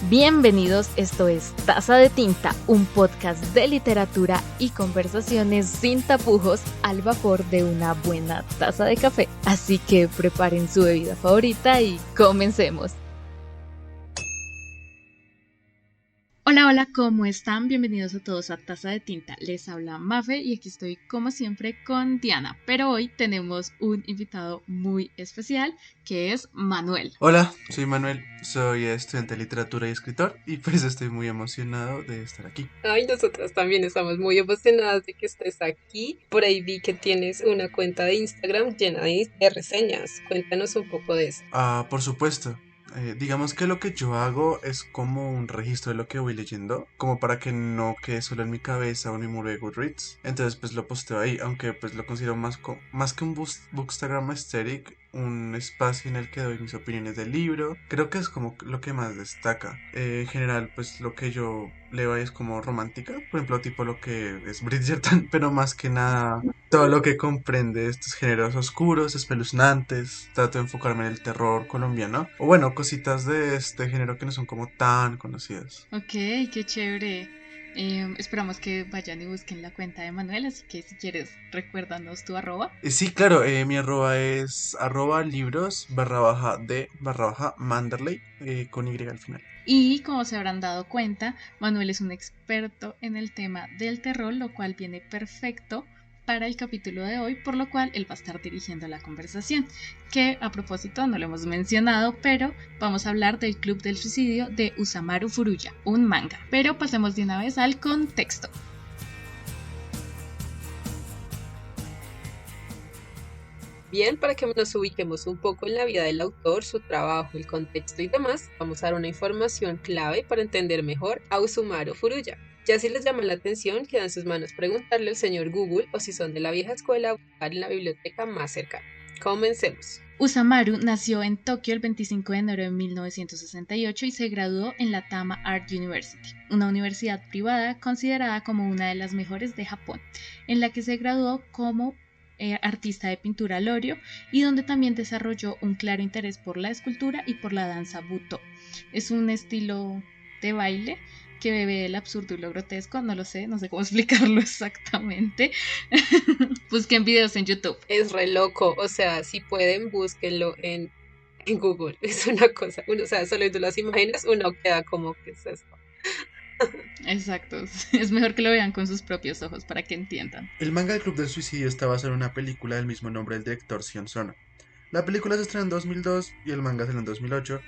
Bienvenidos, esto es Taza de Tinta, un podcast de literatura y conversaciones sin tapujos al vapor de una buena taza de café. Así que preparen su bebida favorita y comencemos. Hola, ¿cómo están? Bienvenidos a todos a Taza de Tinta. Les habla Mafe y aquí estoy como siempre con Diana. Pero hoy tenemos un invitado muy especial que es Manuel. Hola, soy Manuel, soy estudiante de literatura y escritor y pues estoy muy emocionado de estar aquí. Ay, nosotras también estamos muy emocionadas de que estés aquí. Por ahí vi que tienes una cuenta de Instagram llena de reseñas. Cuéntanos un poco de eso. Por supuesto, digamos que lo que yo hago es como un registro de lo que voy leyendo, como para que no quede solo en mi cabeza o en mi muro de Goodreads. Entonces pues lo posteo ahí, aunque pues lo considero más que un Bookstagram aesthetic, un espacio en el que doy mis opiniones del libro. Creo que es como lo que más destaca. En general pues lo que yo leo ahí es como romántica, por ejemplo tipo lo que es Bridgerton, pero más que nada todo lo que comprende estos géneros oscuros, espeluznantes. Trato de enfocarme en el terror colombiano. O bueno, cositas de este género que no son como tan conocidas. Ok, qué chévere. Esperamos que vayan y busquen la cuenta de Manuel, así que si quieres recuérdanos tu arroba. Sí, claro, mi arroba es arroba libros barra baja de barra baja Manderley con Y al final. Y como se habrán dado cuenta, Manuel es un experto en el tema del terror, lo cual viene perfecto para el capítulo de hoy, por lo cual él va a estar dirigiendo la conversación, que a propósito no lo hemos mencionado, pero vamos a hablar del Club del Suicidio de Usamaru Furuya, un manga. Pero pasemos de una vez al contexto. Bien, para que nos ubiquemos un poco en la vida del autor, su trabajo, el contexto y demás, vamos a dar una información clave para entender mejor a Usumaru Furuya. Ya si les llama la atención, queda en sus manos preguntarle al señor Google o si son de la vieja escuela, buscar en la biblioteca más cercana. Comencemos. Usamaru nació en Tokio el 25 de enero de 1968 y se graduó en la Tama Art University, una universidad privada considerada como una de las mejores de Japón, en la que se graduó como artista de pintura al óleo y donde también desarrolló un claro interés por la escultura y por la danza Buto. Es un estilo de baile que bebe del absurdo y lo grotesco, no sé cómo explicarlo exactamente. Busquen videos en YouTube. Es re loco, o sea, si pueden, búsquenlo en Google. Es una cosa, o sea, solo viendo las imágenes uno queda como, ¿qué es esto? Exacto, es mejor que lo vean con sus propios ojos para que entiendan. El manga del Club del Suicidio está basado en una película del mismo nombre del director Sion Sono. La película se estrenó en 2002 y el manga salió en 2008,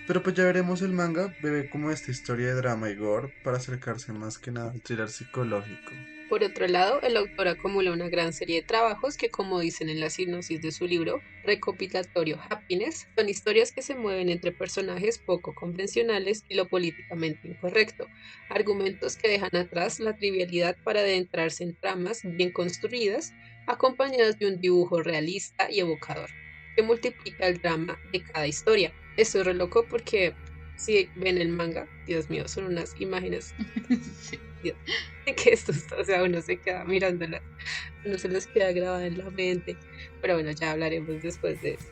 pero pues ya veremos, el manga bebe como esta historia de drama y gore para acercarse más que nada al thriller psicológico. Por otro lado, el autor acumula una gran serie de trabajos que, como dicen en la sinopsis de su libro recopilatorio Happiness, son historias que se mueven entre personajes poco convencionales y lo políticamente incorrecto, argumentos que dejan atrás la trivialidad para adentrarse en tramas bien construidas, acompañadas de un dibujo realista y evocador, que multiplica el drama de cada historia. Esto es re loco porque si ven el manga, Dios mío, son unas imágenes Sí. que esto, o sea, uno se queda mirándolas, uno se les queda grabada en la mente, pero bueno, ya hablaremos después de eso.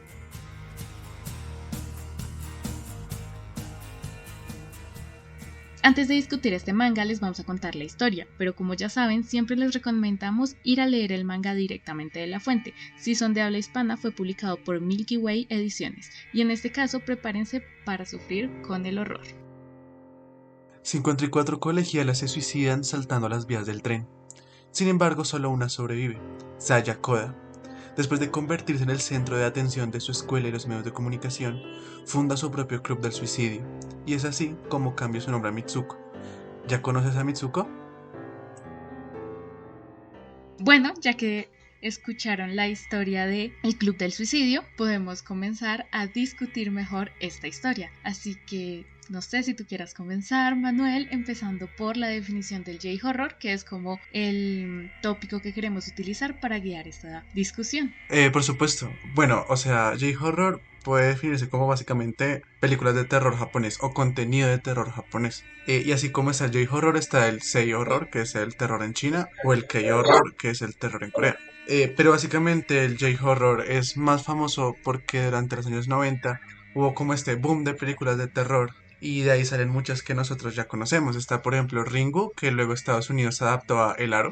Antes de discutir este manga les vamos a contar la historia, pero como ya saben, siempre les recomendamos ir a leer el manga directamente de la fuente. Si son de habla hispana, fue publicado por Milky Way Ediciones, y en este caso prepárense para sufrir con el horror. 54 colegialas se suicidan saltando a las vías del tren. Sin embargo, solo una sobrevive, Saya Koda. Después de convertirse en el centro de atención de su escuela y los medios de comunicación, funda su propio club del suicidio, y es así como cambia su nombre a Mitsuko. ¿Ya conoces a Mitsuko? Bueno, ya que escucharon la historia de El Club del Suicidio, podemos comenzar a discutir mejor esta historia. Así que no sé si tú quieras comenzar, Manuel, empezando por la definición del J-Horror, que es como el tópico que queremos utilizar para guiar esta discusión. Por supuesto. Bueno, o sea, J-horror puede definirse como básicamente películas de terror japonés o contenido de terror japonés. Y así como está el J-horror, está el Sei-horror, que es el terror en China, o el Kei-horror, que es el terror en Corea. Pero básicamente el J-horror es más famoso porque durante los años 90 hubo como este boom de películas de terror y de ahí salen muchas que nosotros ya conocemos. Está, por ejemplo, Ringu, que luego Estados Unidos adaptó a El Aro.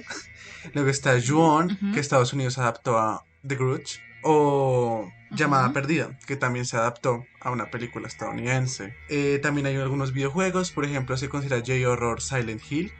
Luego está Ju-On, que Ujú, Estados Unidos adaptó a The Grudge. O Llamada ujú. Perdida, que también se adaptó a una película estadounidense. También hay algunos videojuegos, por ejemplo, se considera J-Horror Silent Hill.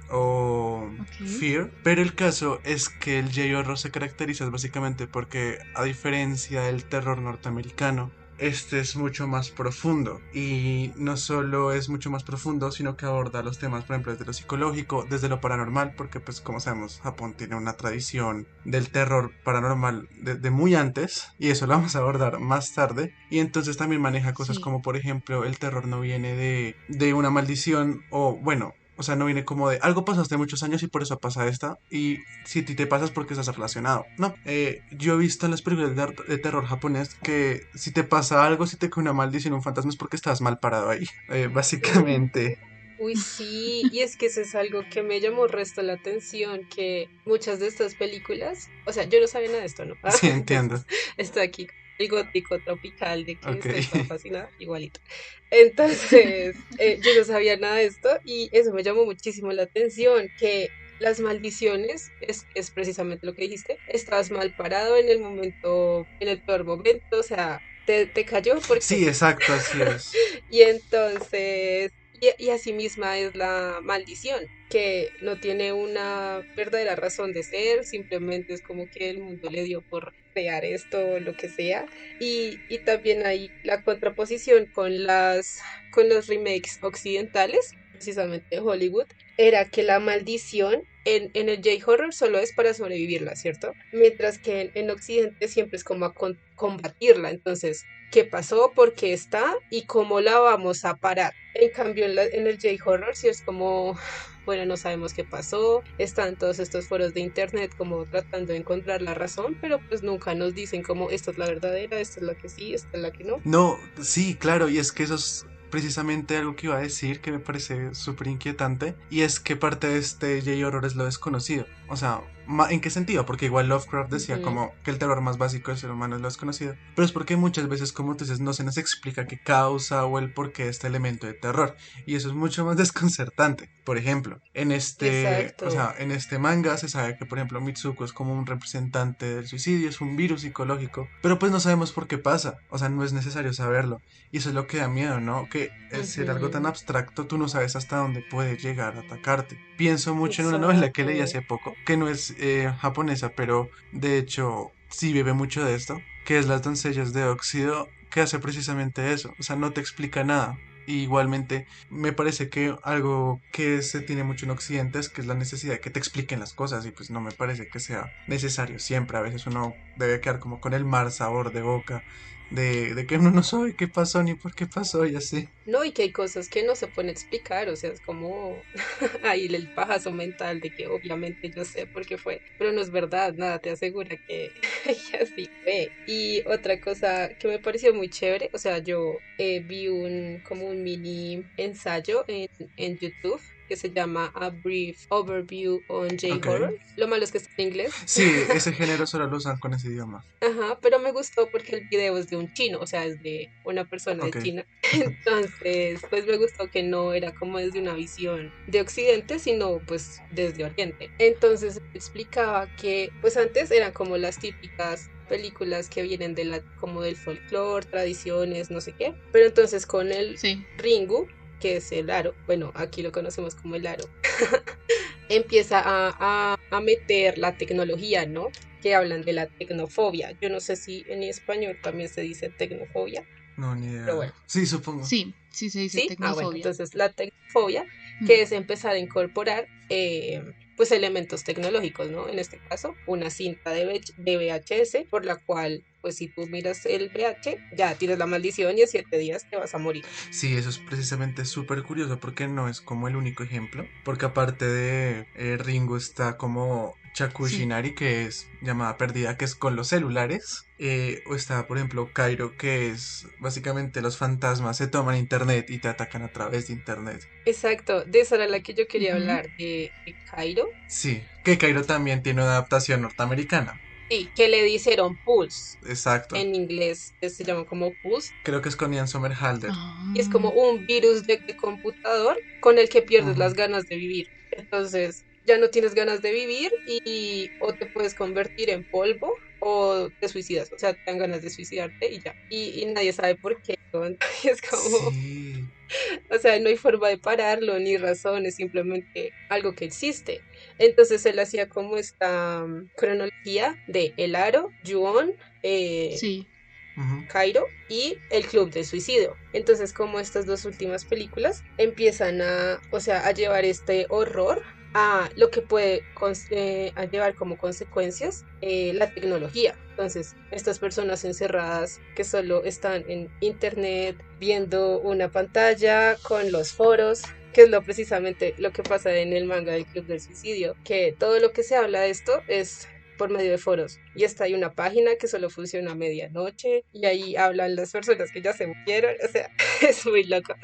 O Ok. Fear, pero el caso es que el J-Horror se caracteriza básicamente porque, a diferencia del terror norteamericano, este es mucho más profundo y no solo es mucho más profundo, sino que aborda los temas, por ejemplo, desde lo psicológico, desde lo paranormal, porque pues como sabemos, Japón tiene una tradición del terror paranormal de muy antes y eso lo vamos a abordar más tarde. Y entonces también maneja cosas Sí. como, por ejemplo, el terror no viene de una maldición o bueno. O sea, no viene como de algo pasó hace muchos años y por eso pasa esta. Y si a ti te pasas porque estás relacionado. No, yo he visto en las películas de terror japonés que si te pasa algo, si te cae una maldición, un fantasma es porque estás mal parado ahí. Básicamente. Uy, sí, y es que eso es algo que me llamó resto la atención, que muchas de estas películas, o sea, yo no sabía nada de esto, ¿no? Sí, Entonces, entiendo. está aquí el gótico tropical de que Ok. estoy toda fascinada, igualito. Entonces, yo no sabía nada de esto y eso me llamó muchísimo la atención, que las maldiciones es precisamente lo que dijiste, estás mal parado en el momento, en el peor momento, o sea, te cayó porque Sí, sí. exacto, así es. Y entonces, y así misma es la maldición, que no tiene una verdadera razón de ser, simplemente es como que el mundo le dio por crear esto o lo que sea. Y también hay la contraposición con los remakes occidentales, precisamente de Hollywood, era que la maldición en el J-Horror solo es para sobrevivirla, ¿cierto? Mientras que en Occidente siempre es como a combatirla. Entonces, qué pasó, por qué está y cómo la vamos a parar. En cambio, en el J-Horror sí es como, bueno, no sabemos qué pasó, están todos estos foros de internet como tratando de encontrar la razón, pero pues nunca nos dicen como esta es la verdadera, esta es la que sí, esta es la que no. No, sí, claro, y es que eso es precisamente algo que iba a decir que me parece súper inquietante, y es que parte de este J-Horror es lo desconocido. O sea, ¿en qué sentido? Porque igual Lovecraft decía Ujú. como que el terror más básico del ser humano es lo desconocido, pero es porque muchas veces, como tú dices, no se nos explica qué causa o el porqué de este elemento de terror, y eso es mucho más desconcertante. Por ejemplo, o Exacto. sea, en este manga se sabe que, por ejemplo, Mitsuko es como un representante del suicidio, es un virus psicológico, pero pues no sabemos por qué pasa, o sea, no es necesario saberlo. Y eso es lo que da miedo, ¿no? Que el ser algo tan Ujú. abstracto, tú no sabes hasta dónde puede llegar a atacarte. Pienso mucho en una novela que leí Exacto. hace poco, que no es japonesa, pero de hecho sí bebe mucho de esto, que es Las doncellas de óxido, que hace precisamente eso, o sea, no te explica nada. Y igualmente me parece que algo que se tiene mucho en Occidente es que es la necesidad de que te expliquen las cosas y pues no me parece que sea necesario siempre. A veces uno debe quedar como con el mal sabor de boca de que uno no sabe qué pasó ni por qué pasó y así. No, y que hay cosas que no se pueden explicar, o sea, es como ahí el pajazo mental de que obviamente yo sé por qué fue, pero no es verdad, nada te asegura que así fue. Y otra cosa que me pareció muy chévere, o sea, yo vi como un mini ensayo en YouTube que se llama A Brief Overview on Ok. J-Horror. Lo malo es que está en inglés. Sí, ese género solo lo usan con ese idioma. Ajá, pero me gustó porque el video es de un chino, o sea, es de una persona de Ok. China. Entonces, pues me gustó que no era como desde una visión de Occidente, sino pues desde Oriente. Entonces explicaba que pues antes eran como las típicas películas que vienen de como del folclore, tradiciones, no sé qué. Pero entonces con el Sí. Ringu, que es el aro, bueno, aquí lo conocemos como el aro, empieza a meter la tecnología, ¿no? Que hablan de la tecnofobia. Yo no sé si en español también se dice tecnofobia, No, ni pero idea. bueno, Sí, supongo. Sí, sí se dice sí. Ah, bueno, tecnofobia. entonces la tecnofobia, Mm, que es empezar a incorporar pues elementos tecnológicos, ¿no? En este caso, una cinta de VHS, por la cual, pues si tú miras el VH, ya tienes la maldición y en 7 días te vas a morir. Sí, eso es precisamente súper curioso porque no es como el único ejemplo. Porque aparte de Ringo está como sí. Chakushinari, que es llamada perdida, que es con los celulares. O está, por ejemplo, Cairo, que es básicamente los fantasmas se toman internet y te atacan a través de internet. Exacto, de esa era la que yo quería Ujú. hablar, de Cairo. Sí, que Cairo también tiene una adaptación norteamericana. Sí, que le dijeron Pulse. Exacto. En inglés se llama como Pulse. Creo que es con Ian Somerhalder. y es como un virus de computador con el que pierdes las Ujú. ganas de vivir. Entonces ya no tienes ganas de vivir y o te puedes convertir en polvo o te suicidas, o sea, te dan ganas de suicidarte y ya. Y nadie sabe por qué, ¿no? Es como, Sí. o sea, no hay forma de pararlo ni razón, es simplemente algo que existe. Entonces él hacía como esta cronología de El Aro, Ju-On, eh, Sí. Ujú. Cairo y El Club del Suicidio. Entonces, como estas dos últimas películas empiezan a, o sea, a llevar este horror a lo que puede a llevar como consecuencias la tecnología. Entonces, estas personas encerradas que solo están en internet viendo una pantalla con los foros, que es lo precisamente lo que pasa en el manga del Club del Suicidio, que todo lo que se habla de esto es por medio de foros. Y está hay una página que solo funciona a medianoche y ahí hablan las personas que ya se murieron. O sea, es muy loco.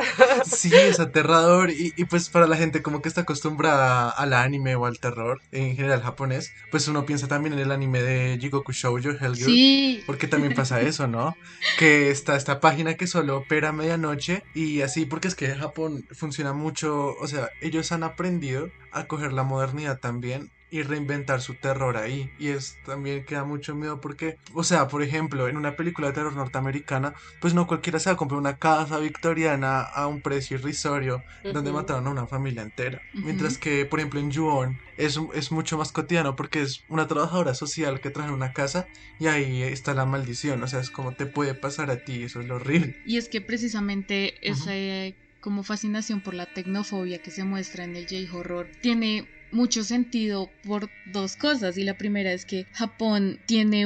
Sí, es aterrador y pues para la gente como que está acostumbrada al anime o al terror en general japonés, pues uno piensa también en el anime de Jigoku Shoujo Hellgirl, Sí. porque también pasa eso, ¿no? Que está esta página que solo opera a medianoche y así, porque es que en Japón funciona mucho, o sea, ellos han aprendido a coger la modernidad también y reinventar su terror ahí. Y es también que da mucho miedo porque, o sea, por ejemplo, en una película de terror norteamericana, pues no cualquiera se va a comprar una casa victoriana a un precio irrisorio donde Ujú. mataron a una familia entera. Ujú. Mientras que, por ejemplo, en Ju-On es mucho más cotidiano porque es una trabajadora social que trae una casa y ahí está la maldición. O sea, es como te puede pasar a ti, eso es lo horrible. Y es que precisamente Ujú. esa como fascinación por la tecnofobia que se muestra en el J-horror tiene mucho sentido por dos cosas, y la primera es que Japón tiene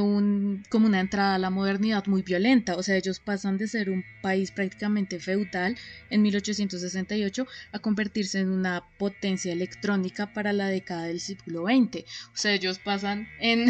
como una entrada a la modernidad muy violenta. O sea, ellos pasan de ser un país prácticamente feudal en 1868 a convertirse en una potencia electrónica para la década del siglo XX. O sea, ellos pasan en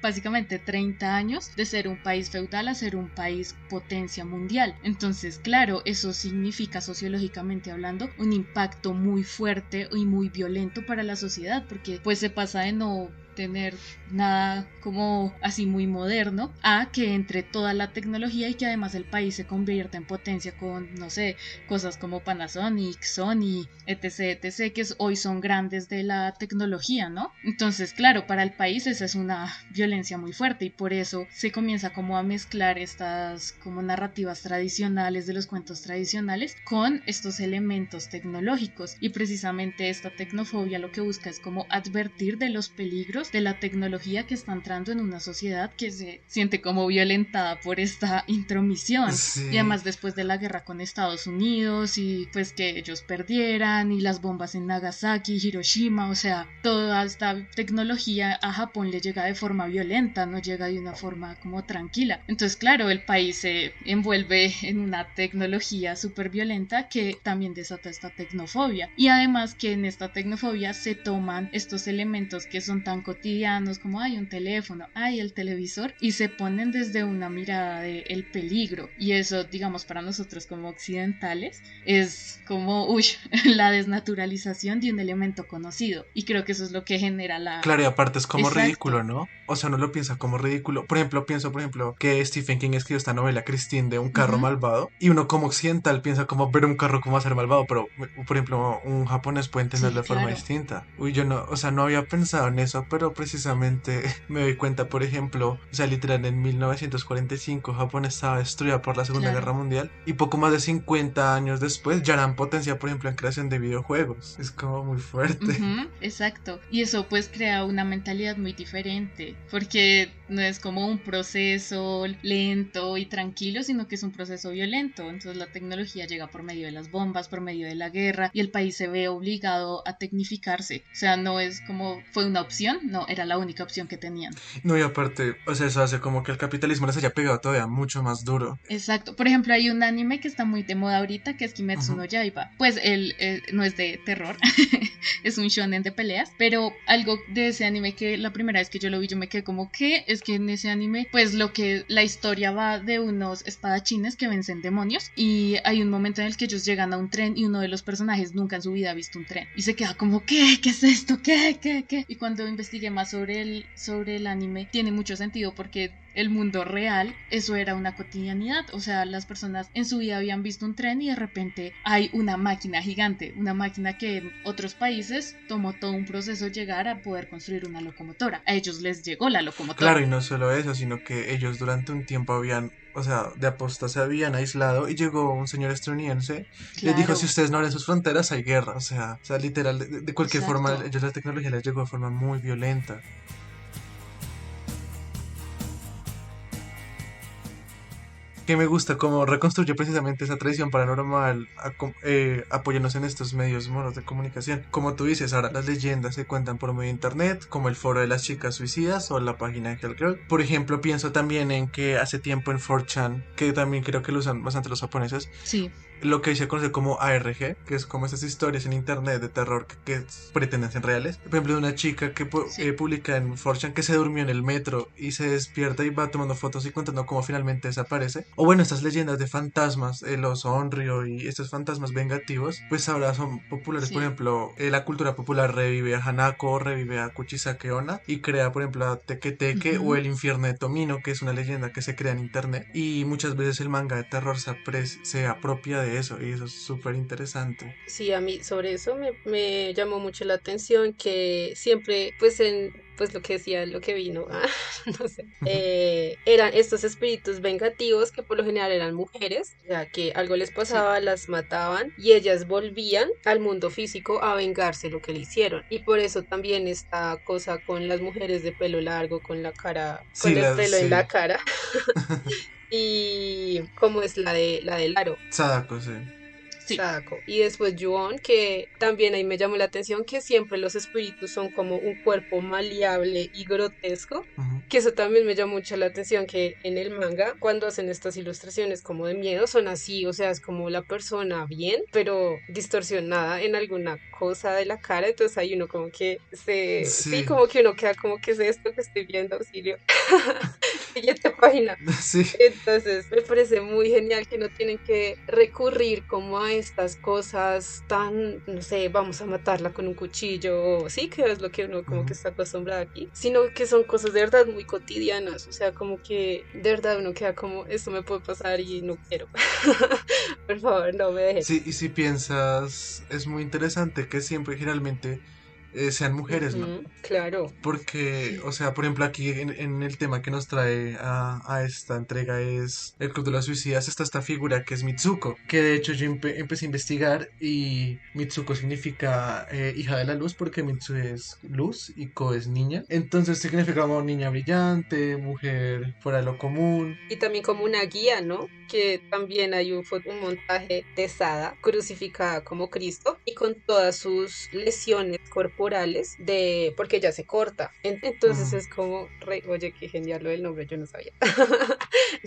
básicamente 30 años de ser un país feudal a ser un país potencia mundial. Entonces, claro, eso significa sociológicamente hablando un impacto muy fuerte y muy violento para la sociedad, porque pues se pasa de no tener nada como así muy moderno a que entre toda la tecnología y que además el país se convierta en potencia con, no sé, cosas como Panasonic, Sony, etc, etc, que hoy son grandes de la tecnología, ¿no? Entonces, claro, para el país esa es una violencia muy fuerte y por eso se comienza como a mezclar estas como narrativas tradicionales de los cuentos tradicionales con estos elementos tecnológicos, y precisamente esta tecnofobia lo que busca es como advertir de los peligros de la tecnología que está entrando en una sociedad que se siente como violentada por esta intromisión. Y Sí. además después de la guerra con Estados Unidos y pues que ellos perdieran y las bombas en Nagasaki, Hiroshima, o sea, toda esta tecnología a Japón le llega de forma violenta, no llega de una forma como tranquila. Entonces, claro, el país se envuelve en una tecnología súper violenta que también desata esta tecnofobia. Y además que en esta tecnofobia se toman estos elementos que son tan cotidianos como hay un teléfono, hay el televisor, y se ponen desde una mirada del peligro. Y eso, digamos, para nosotros como occidentales es como, uy, la desnaturalización de un elemento conocido. Y creo que eso es lo que genera la... Claro, y aparte es como Exacto, ridículo, ¿no? O sea, uno lo piensa como ridículo. Por ejemplo, pienso, por ejemplo, que Stephen King escribió esta novela Christine de un carro ujú, malvado y uno como occidental piensa como ver un carro cómo va a ser malvado, pero por ejemplo, un japonés puede entenderlo sí, de forma claro, distinta. Uy, yo no, o sea, no había pensado en eso, pero precisamente me doy cuenta, por ejemplo, o sea, literal en 1945 Japón estaba destruida por la Segunda claro. Guerra Mundial y poco más de 50 años después ya eran potencia, por ejemplo, en creación de videojuegos. Es como muy fuerte. Ujú, exacto. Y eso pues crea una mentalidad muy diferente, porque no es como un proceso lento y tranquilo, sino que es un proceso violento. Entonces la tecnología llega por medio de las bombas, por medio de la guerra, y el país se ve obligado a tecnificarse. O sea, no es como fue una opción, no, era la única opción que tenían. No, y aparte, o sea, eso hace como que el capitalismo les haya pegado todavía mucho más duro. Exacto. Por ejemplo, hay un anime que está muy de moda ahorita que es Kimetsu Ujú. no Yaiba. Pues él no es de terror, es un shonen de peleas, pero algo de ese anime que la primera vez que yo lo vi yo me quedé como que es que en ese anime pues lo que la historia va de unos espadachines que vencen demonios, y hay un momento en el que ellos llegan a un tren y uno de los personajes nunca en su vida ha visto un tren y se queda como ¿qué es esto? ¿Qué? Y cuando investigué más sobre el anime tiene mucho sentido porque el mundo real, eso era una cotidianidad. O sea, las personas en su vida habían visto un tren y de repente hay una máquina gigante, una máquina que en otros países tomó todo un proceso llegar a poder construir una locomotora. A ellos les llegó la Claro, locomotora. y no solo eso, sino que ellos durante un tiempo habían, o sea, de aposta se habían aislado y llegó un señor estadounidense y les dijo, si Claro, ustedes no abren sus fronteras hay guerra, o sea, literal, de cualquier forma, exacto. ellos la tecnología les llegó de forma muy violenta. Que me gusta cómo reconstruye precisamente esa tradición paranormal apoyándose en estos medios monos de comunicación. Como tú dices, ahora las leyendas se cuentan por medio de internet, como el foro de las chicas suicidas o la página de Hellgirl. Por ejemplo, pienso también en que hace tiempo en 4chan, que también creo que lo usan bastante los japoneses, Sí, lo que se conoce como ARG, que es como esas historias en internet de terror que pretenden ser reales. Por ejemplo, de una chica que sí. publica en 4chan que se durmió en el metro y se despierta y va tomando fotos y contando cómo finalmente desaparece. O bueno, estas leyendas de fantasmas, los Onryo y estos fantasmas vengativos, pues ahora son populares. Por Sí. ejemplo, la cultura popular revive a Hanako, revive a Kuchisake Onna y crea, por ejemplo, a Teke Teke o Ujú. el infierno de Tomino, que es una leyenda que se crea en internet. Y muchas veces el manga de terror se apropia de eso y eso es súper interesante. Sí, a mí sobre eso me llamó mucho la atención que siempre, pues pues lo que decía, lo que vino, no sé, eran estos espíritus vengativos que por lo general eran mujeres, ya que algo les Sí. pasaba, las mataban y ellas volvían al mundo físico a vengarse lo que le hicieron. Y por eso también esta cosa con las mujeres de pelo largo, con la cara, Sí, con el pelo en sí. la cara, y como es la del aro. Sadako, sí. Sí. Sadako. Y después Yuon, que también ahí me llamó la atención que siempre los espíritus son como un cuerpo maleable y grotesco. Ujú. Que eso también me llama mucho la atención que en el manga, cuando hacen estas ilustraciones como de miedo, son así, o sea, es como la persona bien, pero distorsionada en alguna cosa de la cara, entonces ahí uno como que sí, Sí, como que uno queda como que es esto que estoy viendo, auxilio. Siguiente página. sí. Entonces, me parece muy genial que no tienen que recurrir como a estas cosas tan, no sé, vamos a matarla con un cuchillo, o sí, que es lo que uno como que Ujú. está acostumbrado aquí, sino que son cosas de verdad muy cotidianas, o sea, como que de verdad uno queda como, esto me puede pasar y no quiero. Por favor, no me dejen. Sí, y si piensas, es muy interesante que siempre generalmente sean mujeres, ¿no? Ujú, claro. Porque, o sea, por ejemplo, aquí en el tema que nos trae a esta entrega es el Club de los Suicidas, está esta figura que es Mitsuko, que de hecho yo empecé a investigar y Mitsuko significa hija de la luz porque Mitsu es luz y Ko es niña. Entonces significa como niña brillante, mujer fuera de lo común. Y también como una guía, ¿no? Que también hay un montaje de Sada crucificada como Cristo y con todas sus lesiones corporales de porque ella se corta. Entonces Mm. es como, oye, qué genial lo del nombre, yo no sabía.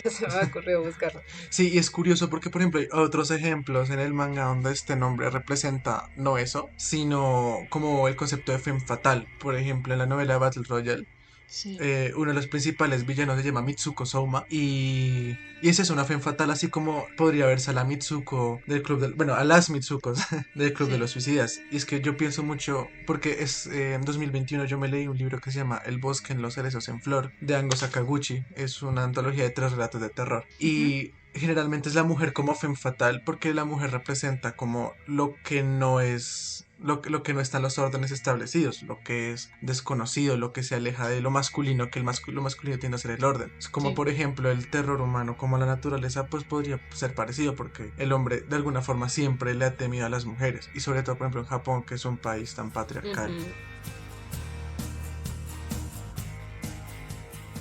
No se me ha ocurrido buscarlo. Sí, y es curioso porque, por ejemplo, hay otros ejemplos en el manga donde este nombre representa no eso, sino como el concepto de femme fatal. Por ejemplo, en la novela Battle Royale, Sí. uno de los principales villanos se llama Mitsuko Souma y es eso, una femme fatal, así como podría verse a la Mitsuko del club del, bueno, a las Mitsukos del club de Sí. los suicidas. Y es que yo pienso mucho, porque en 2021 yo me leí un libro que se llama El bosque en los cerezos en flor, de Ango Sakaguchi. Es una antología de 3 relatos de terror. Ujú. Y generalmente es la mujer como femme fatal, porque la mujer representa como lo que no es lo que no está en los órdenes establecidos, lo que es desconocido, lo que se aleja de lo masculino, que lo masculino tiende a ser el orden. Es como Sí. por ejemplo el terror humano, como la naturaleza, pues podría ser parecido, porque el hombre de alguna forma siempre le ha temido a las mujeres, y sobre todo por ejemplo en Japón, que es un país tan patriarcal. Ujú.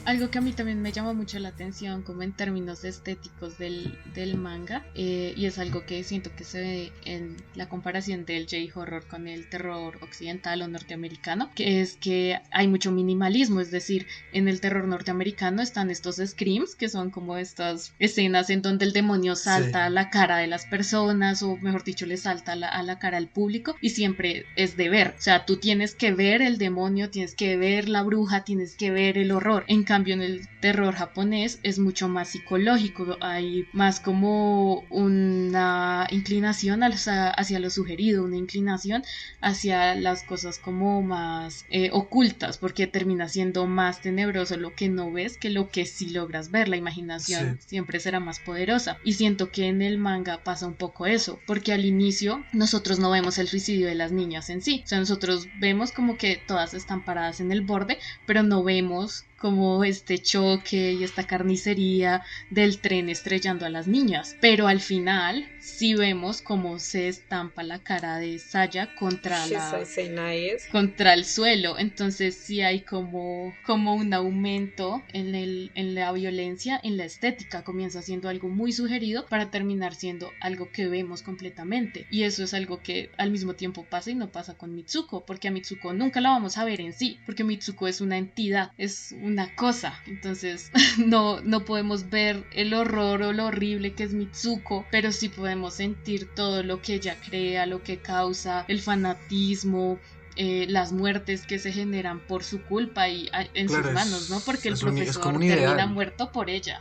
Algo que a mí también me llamó mucho la atención como en términos estéticos del manga, y es algo que siento que se ve en la comparación del J-horror con el terror occidental o norteamericano, que es que hay mucho minimalismo, es decir, en el terror norteamericano están estos screams, que son como estas escenas en donde el demonio Sí, salta a la cara de las personas, o mejor dicho, le salta a la cara al público, y siempre es de ver, o sea, tú tienes que ver el demonio, tienes que ver la bruja, tienes que ver el horror. En cambio, en el terror japonés es mucho más psicológico, hay más como una inclinación hacia lo sugerido, una inclinación hacia las cosas como más ocultas, porque termina siendo más tenebroso lo que no ves que lo que sí logras ver. La imaginación siempre será más poderosa, y siento que en el manga pasa un poco eso, porque al inicio nosotros no vemos el suicidio de las niñas en sí, o sea, nosotros vemos como que todas están paradas en el borde, pero no vemos como este choque y esta carnicería del tren estrellando a las niñas. Pero al final sí vemos cómo se estampa la cara de Saya contra Esa escena es... contra el suelo. Entonces sí hay como un aumento en la violencia, en la estética. Comienza siendo algo muy sugerido para terminar siendo algo que vemos completamente. Y eso es algo que al mismo tiempo pasa y no pasa con Mitsuko, porque a Mitsuko nunca la vamos a ver en sí, porque Mitsuko es una entidad, es una cosa. Entonces no podemos ver el horror o lo horrible que es Mitsuko, pero sí podemos sentir todo lo que ella crea, lo que causa, el fanatismo, las muertes que se generan por su culpa y en claro, sus manos, ¿no? Porque el profesor termina muerto por ella.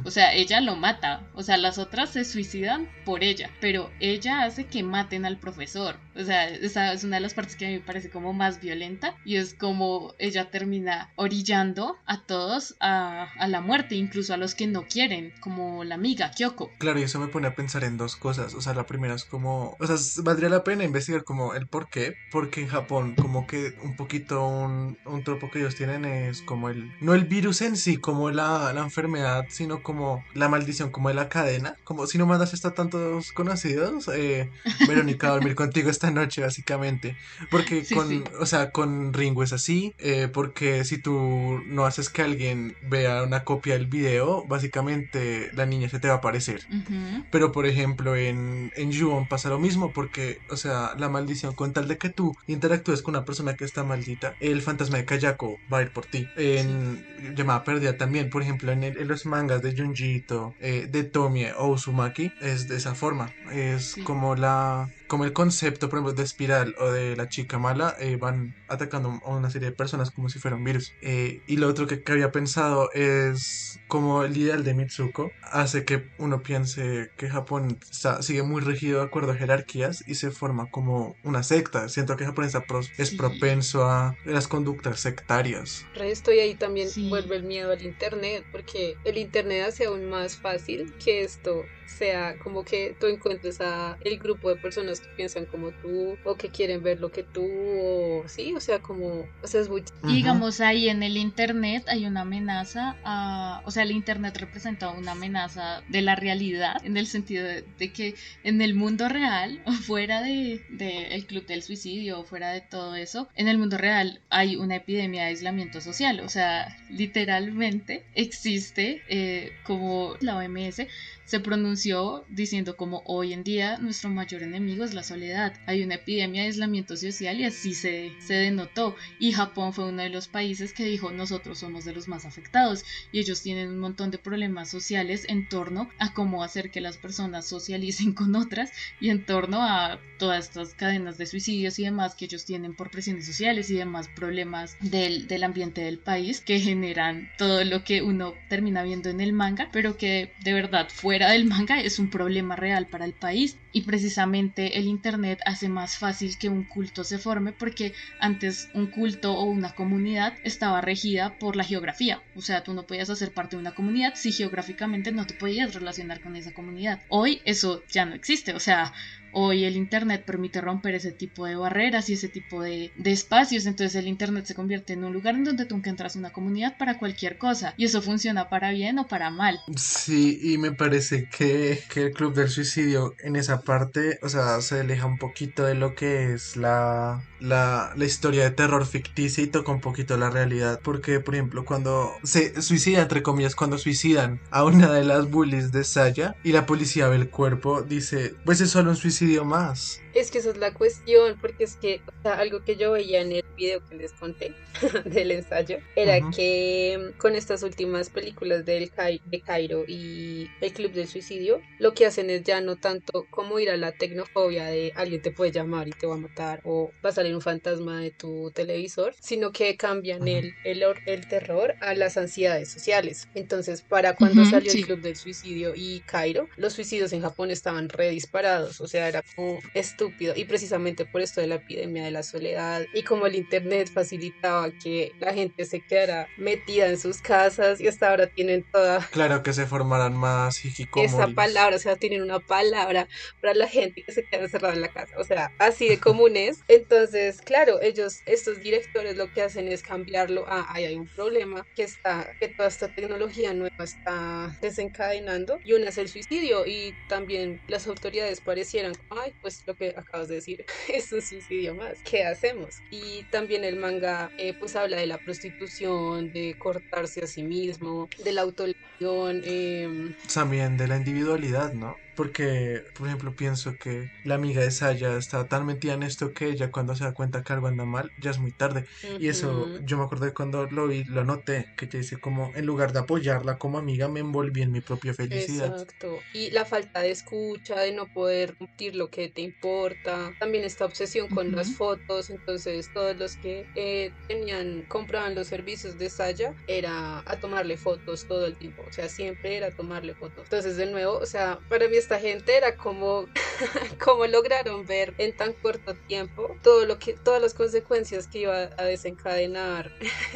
O sea, ella lo mata. O sea, las otras se suicidan por ella, pero ella hace que maten al profesor. O sea, esa es una de las partes que a mí me parece como más violenta, y es como ella termina orillando a todos a la muerte, incluso a los que no quieren, como la amiga Kyoko. Claro, y eso me pone a pensar en dos cosas. O sea, la primera es como, o sea, valdría la pena investigar como el por qué, porque en Japón como que un poquito un tropo que ellos tienen es como no el virus en sí, como la enfermedad, sino como la maldición, como de la cadena, como si no mandas esto a tantos conocidos, Verónica, a dormir contigo esta noche, básicamente, porque sí, o sea, con Ringo es así, porque si tú no haces que alguien vea una copia del video, básicamente la niña se te va a aparecer. Pero por ejemplo en Ju-On pasa lo mismo, porque, o sea, la maldición, con tal de que tú interactúes con una persona que está maldita, el fantasma de Kayako va a ir por ti. En Llamada Perdida también, por ejemplo, en los mangas de Junji Ito, de Tomie o Uzumaki, es de esa forma. Es como el concepto, por ejemplo, de Espiral o de la chica mala, van atacando a una serie de personas como si fuera un virus. Y lo otro que había pensado es como el ideal de Mitsuko hace que uno piense que Japón sigue muy regido de acuerdo a jerarquías y se forma como una secta. Siento que Japón es propenso a las conductas sectarias. Resto, y ahí también vuelve el miedo al internet, porque el internet hace aún más fácil que esto sea como que tú encuentres a el grupo de personas que piensan como tú o que quieren ver lo que tú, o sí, o sea, como, o sea, es muy... Digamos, ahí en el internet hay una amenaza o sea, el internet representa una amenaza de la realidad, en el sentido de que en el mundo real, fuera de el club del suicidio, fuera de todo eso, en el mundo real hay una epidemia de aislamiento social. O sea, literalmente existe, como la OMS se pronunció diciendo como hoy en día nuestro mayor enemigo es la soledad. Hay una epidemia de aislamiento social y así se denotó. Y Japón fue uno de los países que dijo nosotros somos de los más afectados, y ellos tienen un montón de problemas sociales en torno a cómo hacer que las personas socialicen con otras y en torno a todas estas cadenas de suicidios y demás que ellos tienen por presiones sociales y demás problemas del ambiente del país que generan todo lo que uno termina viendo en el manga, pero que de verdad fuera del manga es un problema real para el país. Y precisamente el internet hace más fácil que un culto se forme, porque antes un culto o una comunidad estaba regida por la geografía. O sea, tú no podías hacer parte de una comunidad si geográficamente no te podías relacionar con esa comunidad. Hoy eso ya no existe. O sea, hoy el internet permite romper ese tipo de barreras y ese tipo de espacios. Entonces el internet se convierte en un lugar en donde tú encuentras una comunidad para cualquier cosa, y eso funciona para bien o para mal. Sí, y me parece que el Club del Suicidio en esa parte, o sea, se aleja un poquito de lo que es la historia de terror ficticia y toca un poquito la realidad, porque por ejemplo cuando se suicida, entre comillas, cuando suicidan a una de las bullies de Saya y la policía ve el cuerpo, dice, pues es solo un suicidio suicidio más. Es que esa es la cuestión, porque es que, o sea, algo que yo veía en el video que les conté del ensayo, era Ujú. que con estas últimas películas de Cairo y El Club del Suicidio, lo que hacen es ya no tanto como ir a la tecnofobia de alguien te puede llamar y te va a matar o va a salir un fantasma de tu televisor, sino que cambian Ujú. el terror a las ansiedades sociales. Entonces, para cuando Ujú, salió El sí. Club del Suicidio y Cairo, los suicidios en Japón estaban re disparados, o sea, era como estúpido. Y precisamente por esto de la epidemia de la soledad y como el internet facilitaba que la gente se quedara metida en sus casas y hasta ahora tienen toda Claro que se formarán más esa hikikomoris. palabra, o sea, tienen una palabra para la gente que se queda encerrada en la casa, o sea, así de común es. Entonces, claro, ellos, estos directores lo que hacen es cambiarlo a, "Ay, hay un problema que toda esta tecnología nueva está desencadenando y una es el suicidio y también las autoridades parecieran, ay, pues lo que acabas de decir es un suicidio más, ¿qué hacemos? Y también el manga pues habla de la prostitución, de cortarse a sí mismo, de la autolesión, También de la individualidad, ¿no? Porque, por ejemplo, pienso que la amiga de Saya está tan metida en esto que ella cuando se da cuenta que algo anda mal, ya es muy tarde. Y eso, ujú. yo me acordé cuando lo vi, lo noté, que ella dice como, en lugar de apoyarla como amiga, me envolví en mi propia felicidad. Exacto. Y la falta de escucha, de no poder cumplir lo que te importa. También esta obsesión con las Ujú. fotos. Entonces, todos los que compraban los servicios de Saya, era a tomarle fotos todo el tiempo. O sea, siempre era tomarle fotos. Entonces, de nuevo, o sea, para mí esta gente era como, como lograron ver en tan corto tiempo todas las consecuencias que iba a desencadenar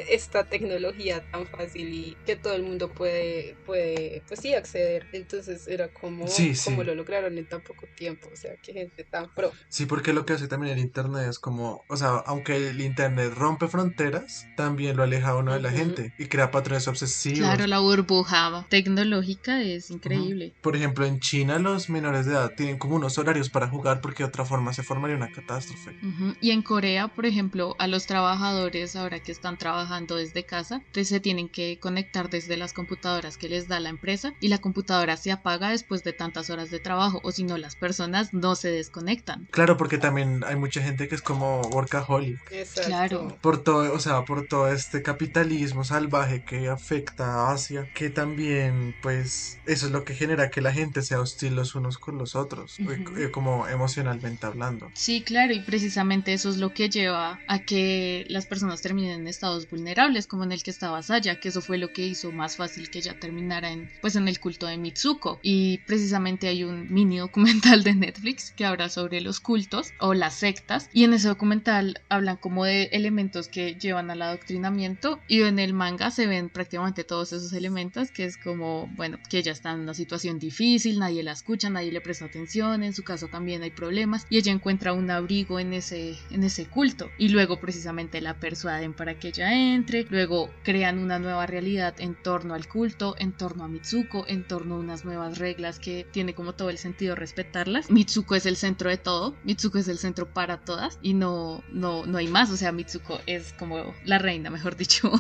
esta tecnología tan fácil y que todo el mundo puede, pues sí, acceder. Entonces era Sí, como sí. lo lograron en tan poco tiempo, o sea, qué gente tan pro. Sí, porque lo que hace también el Internet es como, o sea, aunque el Internet rompe fronteras, también lo aleja a uno de la Ujú. gente y crea patrones Claro, obsesivos. la burbuja tecnológica es Ujú. increíble. Por ejemplo, en China los menores de edad tienen como unos horarios para jugar porque de otra forma se formaría una catástrofe. Ujú. Y en Corea, por ejemplo, a los trabajadores ahora que están trabajando desde casa, entonces se tienen que conectar desde las computadoras que les da la empresa y la computadora se apaga después de tantas horas de trabajo o si no las personas no se desconectan. Claro, porque también hay mucha gente que es como workaholic. Claro. Exacto. Por todo, o sea, por todo este capitalismo salvaje que afecta a Asia, que también, pues, eso es lo que genera que la gente sea hostil los unos con los otros, Ujú. como emocionalmente hablando. Sí, claro, y precisamente eso es lo que lleva a que las personas terminen en estados vulnerables, como en el que estaba Saya, que eso fue lo que hizo más fácil que ella terminara pues en el culto de Mitsuko. Y precisamente hay un mini documental de Netflix que habla sobre los cultos o las sectas, y en ese documental hablan como de elementos que llevan al adoctrinamiento, y en el manga se ven prácticamente todos esos elementos, que es como, bueno, que ella está en una situación difícil, nadie la escucha, nadie le presta atención, en su caso también hay problemas, y ella encuentra un abrigo en ese culto, y luego precisamente la persuaden para que ella entre, luego crean una nueva realidad en torno al culto, en torno a Mitsuko, en torno a unas nuevas reglas que tiene como todo el sentido respetarlas. Mitsuko es el centro de todo, Mitsuko es el centro para todas y no hay más, o sea, Mitsuko es como la reina, mejor dicho,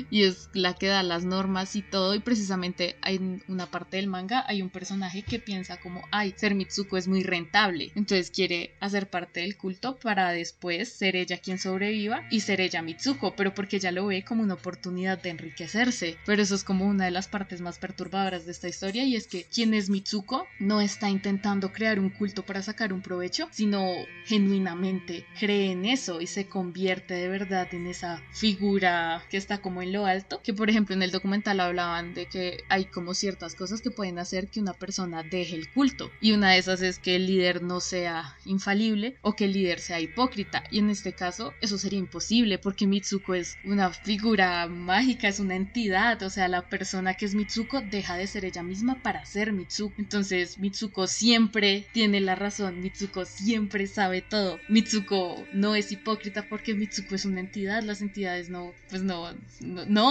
y es la que da las normas y todo, y precisamente en una parte del manga hay un personaje que piensa como, ay, ser Mitsuko es muy rentable, entonces quiere hacer parte del culto para después ser ella quien sobreviva y ser ella Mitsuko, pero porque ella lo ve como una oportunidad de enriquecerse. Pero eso es como una de las partes más perturbadoras de esta historia, y es que quien es Mitsuko no está intentando crear un culto para sacar un provecho, sino genuinamente cree en eso y se convierte de verdad en esa figura que está como en lo alto, que por ejemplo en el documental hablaban de que hay como ciertas cosas que pueden hacer que una persona deje el culto, y una de esas es que el líder no sea infalible o que el líder sea hipócrita, y en este caso eso sería imposible porque Mitsuko es una figura mágica, es una entidad, o sea, la persona que es Mitsuko deja de ser ella misma para ser Mitsuko, entonces Mitsuko siempre tiene la razón, Mitsuko siempre sabe todo, Mitsuko no es hipócrita porque Mitsuko es una entidad, las entidades no, pues no,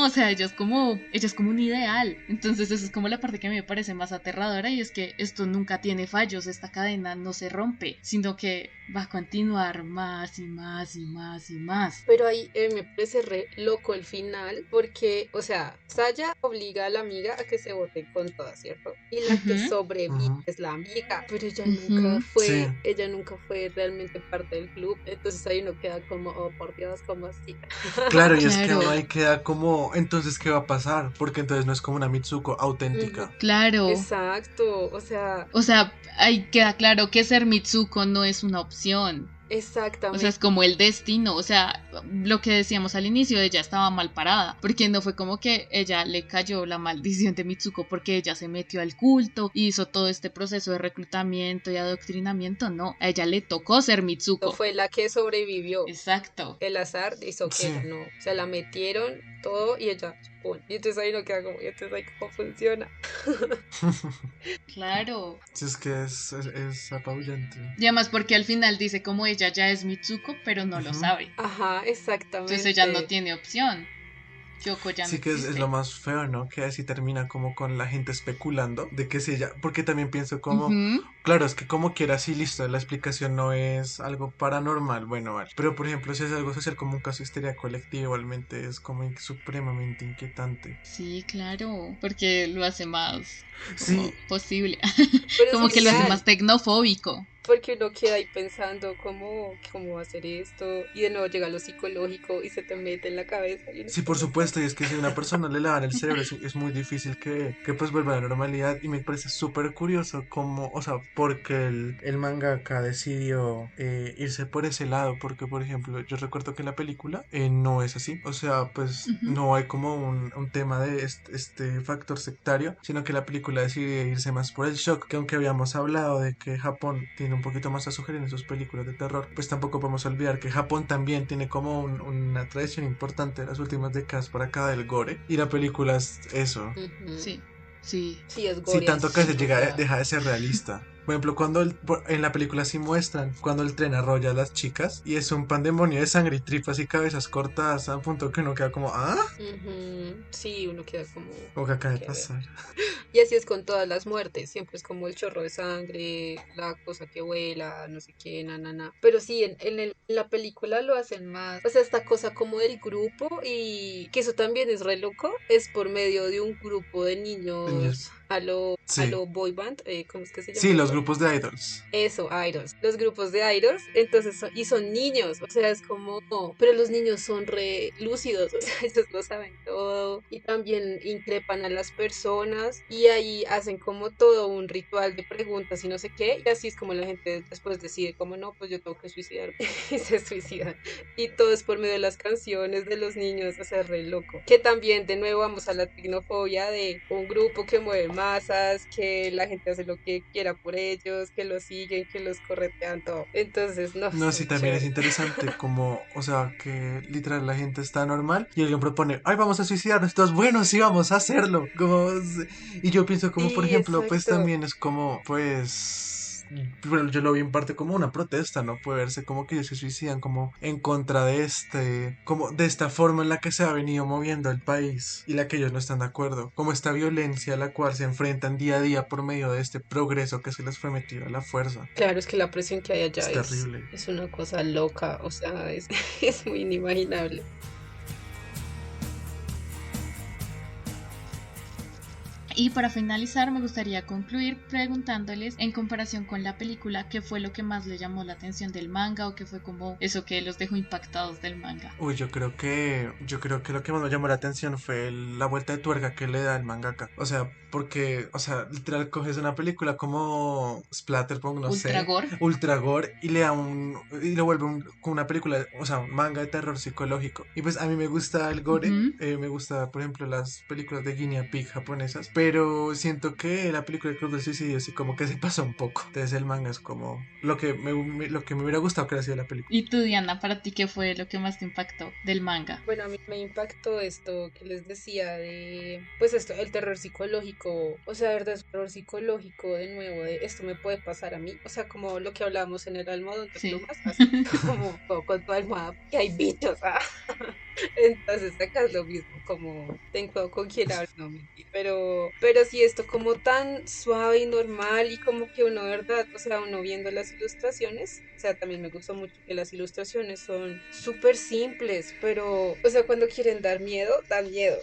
o sea, ella es como un ideal, entonces eso es como la parte que a mí me parece más aterradora, y es que esto nunca tiene fallos, esta cadena no se rompe, sino que va a continuar más y más y más y más. Pero ahí me parece re loco el final, porque, o sea, Saya obliga a la amiga a que se bote con todas, ¿cierto? Y la que Ujú, sobrevive Ujú. es la amiga, pero ujú. Sí, ella nunca fue realmente parte del club, entonces ahí uno queda como, oh, por Dios, como así. claro, y es que uno Claro, ahí queda como, entonces, ¿qué va a pasar? Porque entonces no es como una Mitsuko Ujú. auténtica. claro. Exacto, o sea, O sea, ahí queda claro que ser Mitsuko no es una opción. O sea, es exactamente. como el destino. O sea, lo que decíamos al inicio, ella estaba mal parada. Porque no fue como que ella le cayó la maldición de Mitsuko porque ella se metió al culto y hizo todo este proceso de reclutamiento y adoctrinamiento. No, a ella le tocó ser Mitsuko. Fue la que sobrevivió. Exacto. El azar hizo que Sí, ella no, se la metieron todo y ella, ¡pum! Y entonces ahí no queda como, y entonces ahí cómo funciona. Claro. sí, es que es apabullante. Y además porque al final dice como ella ya es Mitsuko, pero no lo Ujú. sabe. Ajá, Entonces ella no exactamente. tiene opción. Kyoko ya no Sí que es lo existe. más feo, ¿no? Que así termina como con la gente especulando de que si ella, porque también pienso como, Ujú. claro, es que como quiera, sí, listo, la explicación no es algo paranormal, bueno, vale. Pero por ejemplo, si es algo social como un caso de histeria colectiva, igualmente es como supremamente inquietante. Sí, claro, porque lo hace más como Sí, posible, Pero es como que lo hace sí, más tecnofóbico. porque uno queda ahí pensando cómo va a hacer esto y de nuevo llega lo psicológico y se te mete en la cabeza y uno es sí, por como, no. supuesto, y es que si a una persona le lavan el cerebro es muy difícil que pues vuelva a la normalidad y me parece súper curioso como, o sea, porque el mangaka decidió irse por ese lado, porque por ejemplo, yo recuerdo que la película no es así, o sea, pues Ujú. no hay como un tema de este factor sectario, sino que la película decide irse más por el shock, que aunque habíamos hablado de que Japón tiene un poquito más a sugerir en sus películas de terror, pues tampoco podemos olvidar que Japón también tiene como una tradición importante en las últimas décadas por acá del gore, y la película es eso. Ujú. Sí, sí. Sí, es Sí, gore tanto que se así, o llega, sea, deja de ser realista. Por ejemplo, cuando en la película sí muestran cuando el tren arrolla a las chicas y es un pandemonio de sangre y tripas y cabezas cortadas a un punto que uno queda como, ah, ujú. Sí, uno queda como, como que acaba de qué ver. pasar. Y así es con todas las muertes, siempre es como el chorro de sangre, la cosa que vuela, no sé qué, na, na, na. Pero sí, en la película lo hacen más, o sea, esta cosa como del grupo y que eso también es re loco, es por medio de un grupo de Niños, niños a sí. lo boy band, ¿cómo es que se Sí, llama los eso? grupos de idols. Eso, idols. Los grupos de idols, entonces, y son niños, o sea, es como, pero los niños son re lúcidos, o sea, ellos lo saben todo y también increpan a las personas y ahí hacen como todo un ritual de preguntas y no sé qué, y así es como la gente después decide, como no, pues yo tengo que suicidarme y se suicidan. Y todo es por medio de las canciones de los niños, o sea, es re loco. Que también, de nuevo, vamos a la tecnofobia de un grupo que mueve masas, que la gente hace lo que quiera por ellos, que los siguen, que los corretean, todo. Entonces, no, No, es sí, muy también es chévere. interesante como, o sea, que literal la gente está normal y alguien propone, ay, vamos a suicidarnos, todos, bueno, sí, vamos a hacerlo. Como, y yo pienso como, por Sí, ejemplo, pues exacto. también es como, pues, bueno, yo lo vi en parte como una protesta, ¿no? Puede verse como que ellos se suicidan como en contra de como de esta forma en la que se ha venido moviendo el país y la que ellos no están de acuerdo, como esta violencia a la cual se enfrentan día a día por medio de este progreso que se les fue metido a la fuerza. Claro, es que la presión que hay allá Es terrible. es una cosa loca, o sea, es muy inimaginable. Y para finalizar, me gustaría concluir preguntándoles, en comparación con la película, qué fue lo que más les llamó la atención del manga o qué fue como eso que los dejó impactados del manga. Uy, yo creo que lo que más me llamó la atención fue la vuelta de tuerca que le da el mangaka. O sea, porque, o sea, literal coges una película como Splatterpunk, no Ultra sé, gore. Ultra Gore y le da y lo vuelve como una película, o sea, un manga de terror psicológico. Y pues a mí me gusta el gore, Ujú. me gusta, por ejemplo, las películas de Guinea Pig japonesas, pero siento que la película de Club del Suicidio sí como que se pasa un poco. Entonces el manga es como lo que me hubiera gustado que hubiera sido la película. Y tú, Diana, para ti, ¿qué fue lo que más te impactó del manga? Bueno, a mí me impactó esto que les decía de, pues esto, el terror psicológico, o sea, de verdad es terror psicológico de nuevo, de esto me puede pasar a mí, o sea, como lo que hablábamos en el almohadón de Sí. plumas, así, como con tu almohada, que hay bichos, ah. Entonces acá es lo mismo, como tengo con quién hablar, no mentira. Pero sí, esto como tan suave y normal y como que uno, ¿verdad? O sea, uno viendo las ilustraciones, o sea, también me gustó mucho que las ilustraciones son súper simples, pero, o sea, cuando quieren dar miedo, dan miedo.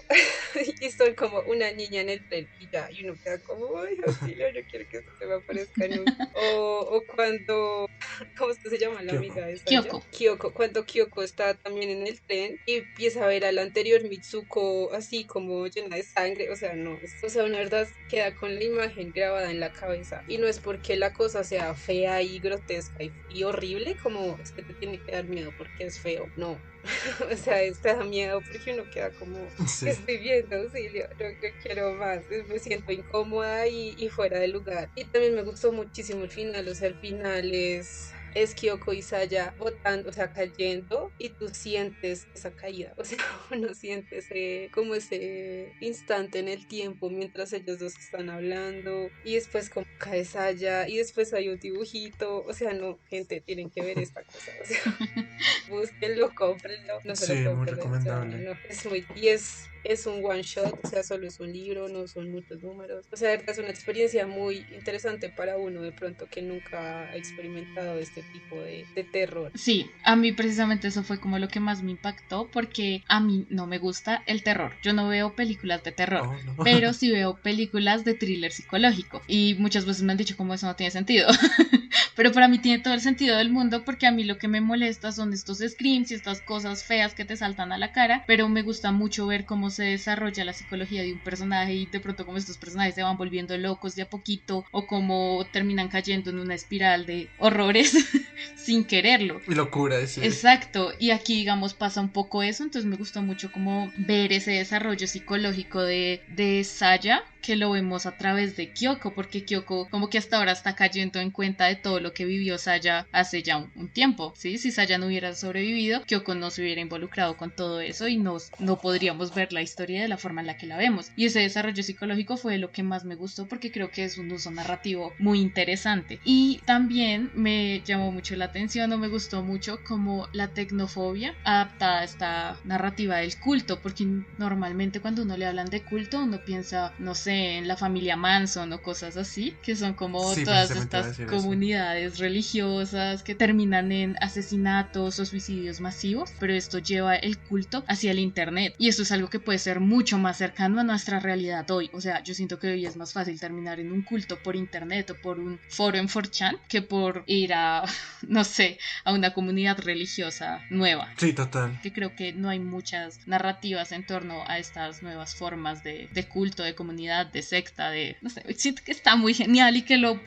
Y son como una niña en el tren y ya, y uno queda como, ay, auxilio, yo quiero que esto se me aparezca nunca. O cuando ¿cómo es que se llama la Kyoko. amiga de Saya? Kyoko. Kyoko, cuando Kyoko está también en el tren y empieza a ver a la anterior Mitsuko así como llena de sangre, o sea, no, o sea, una verdad queda con la imagen grabada en la cabeza y no es porque la cosa sea fea y grotesca y horrible como es que te tiene que dar miedo porque es feo, no. O sea, te da miedo porque uno queda como, ¿qué Sí. estoy viendo? Auxilio, no quiero más, me siento incómoda y fuera de lugar. Y también me gustó muchísimo el final, o sea, el final es Kyoko y Saya botando, o sea, cayendo y tú sientes esa caída, o sea, uno siente como ese instante en el tiempo mientras ellos dos están hablando y después como cae Saya y después hay un dibujito, o sea, no, gente, tienen que ver esta cosa, o sea, búsquenlo, cómprenlo, no se lo Sí, puedo muy perder, o sea, recomendable. no, es muy, y es un one shot, o sea, solo es un libro, no son muchos números, o sea, de verdad es una experiencia muy interesante para uno de pronto que nunca ha experimentado este tipo de terror. Sí, a mí precisamente eso fue como lo que más me impactó porque a mí no me gusta el terror. Yo no veo películas de terror, Oh, no. pero sí veo películas de thriller psicológico y muchas veces me han dicho como eso no tiene sentido. Pero para mí tiene todo el sentido del mundo porque a mí lo que me molesta son estos screams y estas cosas feas que te saltan a la cara, pero me gusta mucho ver cómo se desarrolla la psicología de un personaje y de pronto cómo estos personajes se van volviendo locos de a poquito o cómo terminan cayendo en una espiral de horrores sin quererlo. Y locura, sí. Exacto, y aquí digamos pasa un poco eso, entonces me gustó mucho como ver ese desarrollo psicológico de Saya, que lo vemos a través de Kyoko, porque Kyoko como que hasta ahora está cayendo en cuenta de todo lo que vivió Saya hace ya un tiempo, ¿sí? Si Saya no hubiera sobrevivido, Kyoko no se hubiera involucrado con todo eso y no podríamos ver la historia de la forma en la que la vemos. Y ese desarrollo psicológico fue lo que más me gustó porque creo que es un uso narrativo muy interesante. Y también me llamó mucho la atención o me gustó mucho como la tecnofobia adaptada a esta narrativa del culto, porque normalmente cuando uno le hablan de culto uno piensa, no sé, en la familia Manson o cosas así, que son como Sí, todas precisamente iba a estas decir eso. comunidades religiosas que terminan en asesinatos o suicidios masivos, pero esto lleva el culto hacia el internet y eso es algo que puede ser mucho más cercano a nuestra realidad hoy. O sea, yo siento que hoy es más fácil terminar en un culto por internet o por un foro en 4chan que por ir a, no sé, a una comunidad religiosa nueva. Sí, total. Que creo que no hay muchas narrativas en torno a estas nuevas formas de culto, de comunidad, de secta, de, no sé, siento que está muy genial y que lo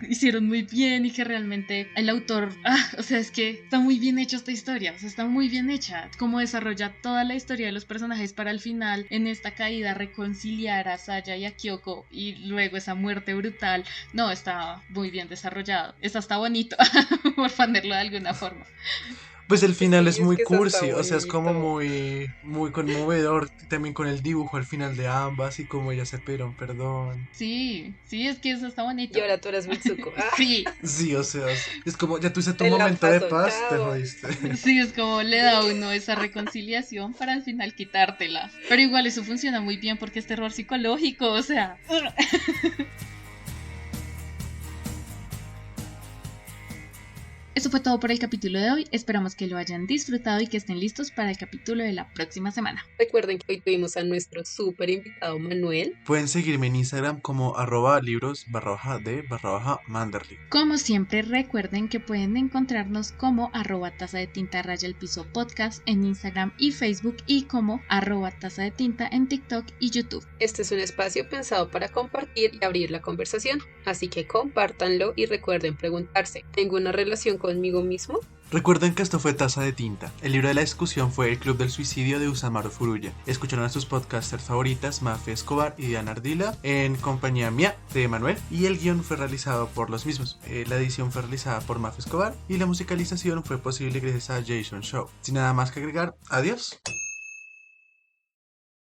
hicieron muy bien y que realmente el autor, o sea, es que está muy bien hecha esta historia, o sea, está muy bien hecha, como desarrolla toda la historia de los personajes para al final, en esta caída, reconciliar a Saya y a Kyoko y luego esa muerte brutal, no, está muy bien desarrollado, está hasta bonito, por ponerlo de alguna forma. Pues el final es Sí, es muy que eso está cursi, o sea, es como bonito. muy conmovedor, también con el dibujo al final de ambas y como ellas se pidieron perdón. Sí, sí, es que eso está Y bonito. ahora tú eres Mitsuko. Ah, Sí, Sí, o sea, es como ya tuviste tu te la momento de paso, paz, te chao. jodiste. sí, es como le da a Sí. uno esa reconciliación para al final quitártela. Pero igual eso funciona muy bien porque es terror psicológico, o sea. Eso fue todo por el capítulo de hoy. Esperamos que lo hayan disfrutado y que estén listos para el capítulo de la próxima semana. Recuerden que hoy tuvimos a nuestro súper invitado Manuel. Pueden seguirme en Instagram como @libros_de_manderly. Como siempre, recuerden que pueden encontrarnos como @taza de tinta _ piso podcast en Instagram y Facebook y como @taza de tinta en TikTok y YouTube. Este es un espacio pensado para compartir y abrir la conversación, así que compártanlo y recuerden preguntarse, ¿tengo una relación conmigo mismo? Recuerden que esto fue Taza de Tinta. El libro de la discusión fue El Club del Suicidio de Usamaru Furuya. Escucharon a sus podcasters favoritas, Mafe Escobar y Diana Ardila, en compañía mía, de Manuel, y el guión fue realizado por los mismos. La edición fue realizada por Mafe Escobar y la musicalización fue posible gracias a Jason Show. Sin nada más que agregar, adiós.